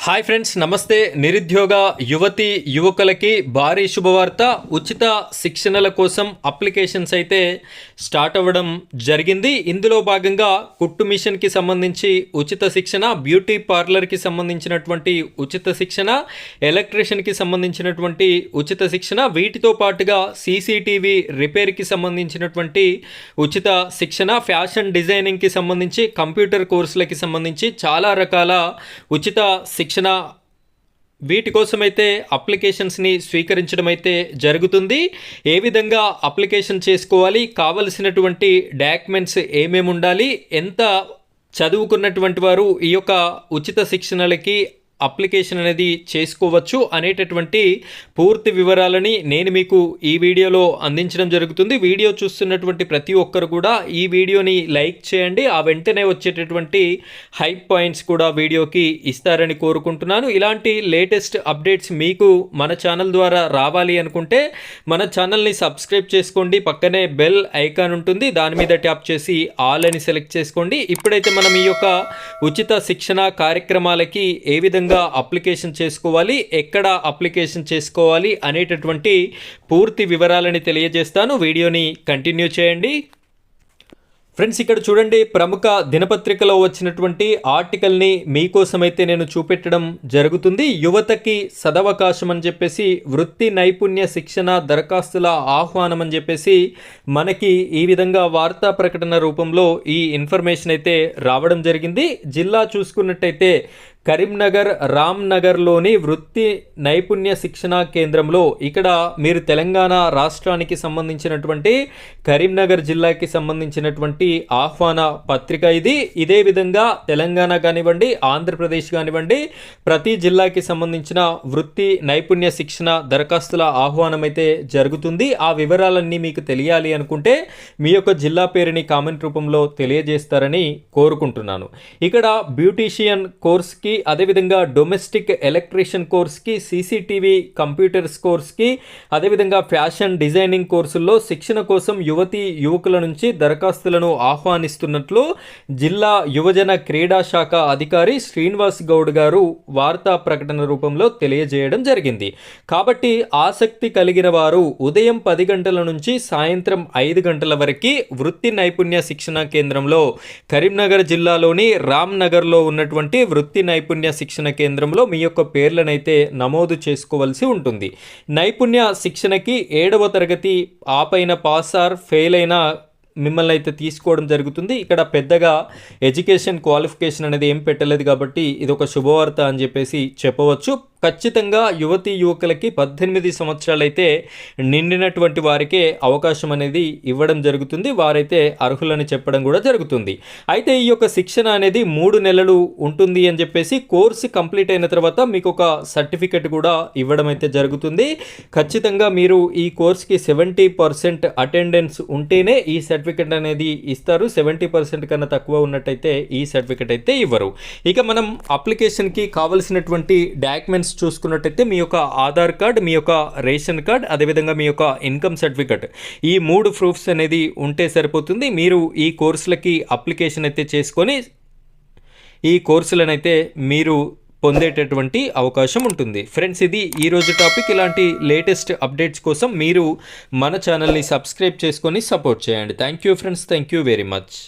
Hi friends, నమస్తే. నిరుద్యోగ యువతి యువకులకి భారీ శుభవార్త. ఉచిత శిక్షణల కోసం అప్లికేషన్స్ అయితే స్టార్ట్ అవ్వడం జరిగింది. ఇందులో భాగంగా కుట్టు మిషన్కి సంబంధించి ఉచిత శిక్షణ, బ్యూటీ పార్లర్కి సంబంధించినటువంటి ఉచిత శిక్షణ, ఎలక్ట్రీషియన్కి సంబంధించినటువంటి ఉచిత శిక్షణ, వీటితో పాటుగా సీసీటీవీ రిపేర్కి సంబంధించినటువంటి ఉచిత శిక్షణ, ఫ్యాషన్ డిజైనింగ్కి సంబంధించి, కంప్యూటర్ కోర్సులకి సంబంధించి చాలా రకాల ఉచిత శిక్షణ వీటి కోసమైతే అప్లికేషన్స్ని స్వీకరించడం అయితే జరుగుతుంది. ఏ విధంగా అప్లికేషన్ చేసుకోవాలి, కావలసినటువంటి డాక్యుమెంట్స్ ఏమేమి ఉండాలి, ఎంత చదువుకున్నటువంటి వారు ఈ యొక్క ఉచిత శిక్షణలకి అప్లికేషన్ అనేది చేసుకోవచ్చు అనేటటువంటి పూర్తి వివరాలని నేను మీకు ఈ వీడియోలో అందించడం జరుగుతుంది. వీడియో చూస్తున్నటువంటి ప్రతి ఒక్కరు కూడా ఈ వీడియోని లైక్ చేయండి. ఆ వెంటనే వచ్చేటటువంటి హైప్ పాయింట్స్ కూడా వీడియోకి ఇస్తారని కోరుకుంటున్నాను. ఇలాంటి లేటెస్ట్ అప్డేట్స్ మీకు మన ఛానల్ ద్వారా రావాలి అనుకుంటే మన ఛానల్ని సబ్స్క్రైబ్ చేసుకోండి. పక్కనే బెల్ ఐకాన్ ఉంటుంది, దాని మీద ట్యాప్ చేసి ఆల్ అని సెలెక్ట్ చేసుకోండి. ఇప్పుడైతే మనం ఈ యొక్క ఉచిత శిక్షణ కార్యక్రమాలకి ఏ విధంగా అప్లికేషన్ చేసుకోవాలి, ఎక్కడ అప్లికేషన్ చేసుకోవాలి అనేటటువంటి పూర్తి వివరాలని తెలియజేస్తాను. వీడియోని కంటిన్యూ చేయండి. ఫ్రెండ్స్, ఇక్కడ చూడండి, ప్రముఖ దినపత్రికలో వచ్చినటువంటి ఆర్టికల్ని మీకోసమైతే నేను చూపెట్టడం జరుగుతుంది. యువతకి సదవకాశం అని చెప్పేసి వృత్తి నైపుణ్య శిక్షణ దరఖాస్తుల ఆహ్వానం అని చెప్పేసి మనకి ఈ విధంగా వార్తా ప్రకటన రూపంలో ఈ ఇన్ఫర్మేషన్ అయితే రావడం జరిగింది. జిల్లా చూసుకున్నట్టయితే కరీంనగర్ రామ్నగర్లోని వృత్తి నైపుణ్య శిక్షణ కేంద్రంలో, ఇక్కడ మీరు తెలంగాణ రాష్ట్రానికి సంబంధించినటువంటి కరీంనగర్ జిల్లాకి సంబంధించినటువంటి ఆహ్వాన పత్రిక ఇది. ఇదే విధంగా తెలంగాణ కానివ్వండి, ఆంధ్రప్రదేశ్ కానివ్వండి, ప్రతి జిల్లాకి సంబంధించిన వృత్తి నైపుణ్య శిక్షణ దరఖాస్తుల ఆహ్వానం అయితే జరుగుతుంది. ఆ వివరాలన్నీ మీకు తెలియాలి అనుకుంటే మీ యొక్క జిల్లా పేరుని కామెంట్ రూపంలో తెలియజేస్తారని కోరుకుంటున్నాను. ఇక్కడ బ్యూటీషియన్ కోర్స్కి, అదేవిధంగా డొమెస్టిక్ ఎలక్ట్రీషియన్ కోర్స్కి, సీసీటీవీ కంప్యూటర్స్ కోర్స్కి, అదేవిధంగా ఫ్యాషన్ డిజైనింగ్ కోర్సుల్లో శిక్షణ కోసం యువతీ యువకుల నుంచి దరఖాస్తులను ఆహ్వానిస్తున్నట్లు జిల్లా యువజన క్రీడా శాఖ అధికారి శ్రీనివాస్ గౌడ్ గారు వార్తా ప్రకటన రూపంలో తెలియజేయడం జరిగింది. కాబట్టి ఆసక్తి కలిగిన వారు ఉదయం 10 గంటల నుంచి సాయంత్రం 5 గంటల వరకు వృత్తి నైపుణ్య శిక్షణ కేంద్రంలో, కరీంనగర్ జిల్లాలోని రామ్నగర్లో ఉన్నటువంటి వృత్తి నైపుణ్య శిక్షణ కేంద్రంలో మీ యొక్క పేర్లనైతే నమోదు చేసుకోవాల్సి ఉంటుంది. నైపుణ్య శిక్షణకి 7వ తరగతి ఆపైన పాస్ ఆర్ ఫెయిల్ అయిన మిమ్మల్ని అయితే తీసుకోవడం జరుగుతుంది. ఇక్కడ పెద్దగా ఎడ్యుకేషన్ క్వాలిఫికేషన్ అనేది ఏం పెట్టలేదు కాబట్టి ఇది ఒక శుభవార్త అని చెప్పేసి చెప్పవచ్చు. ఖచ్చితంగా యువతీ యువకులకి 18 సంవత్సరాలు అయితే నిండినటువంటి వారికే అవకాశం అనేది ఇవ్వడం జరుగుతుంది. వారైతే అర్హులని చెప్పడం కూడా జరుగుతుంది. అయితే ఈ యొక్క శిక్షణ అనేది 3 నెలలు ఉంటుంది అని చెప్పేసి, కోర్సు కంప్లీట్ అయిన తర్వాత మీకు ఒక సర్టిఫికెట్ కూడా ఇవ్వడం అయితే జరుగుతుంది. ఖచ్చితంగా మీరు ఈ కోర్స్కి 70% అటెండెన్స్ ఉంటేనే ఈ సర్టిఫికెట్ అనేది ఇస్తారు. 70% కన్నా తక్కువ ఉన్నట్టయితే ఈ సర్టిఫికెట్ అయితే ఇవ్వరు. ఇక మనం అప్లికేషన్కి కావలసినటువంటి డాక్యుమెంట్స్ చూసుకున్నట్టయితే మీ యొక్క ఆధార్ కార్డ్, మీ యొక్క రేషన్ కార్డ్, అదేవిధంగా మీ యొక్క ఇన్కమ్ సర్టిఫికెట్, ఈ 3 ప్రూఫ్స్ అనేది ఉంటే సరిపోతుంది. మీరు ఈ కోర్సులకి అప్లికేషన్ అయితే చేసుకొని ఈ కోర్సులను అయితే మీరు పొందేటటువంటి అవకాశం ఉంటుంది. ఫ్రెండ్స్, ఇది ఈరోజు టాపిక్. ఇలాంటి లేటెస్ట్ అప్డేట్స్ కోసం మీరు మన ఛానల్ని సబ్స్క్రైబ్ చేసుకొని సపోర్ట్ చేయండి. Thank you friends, thank you very much.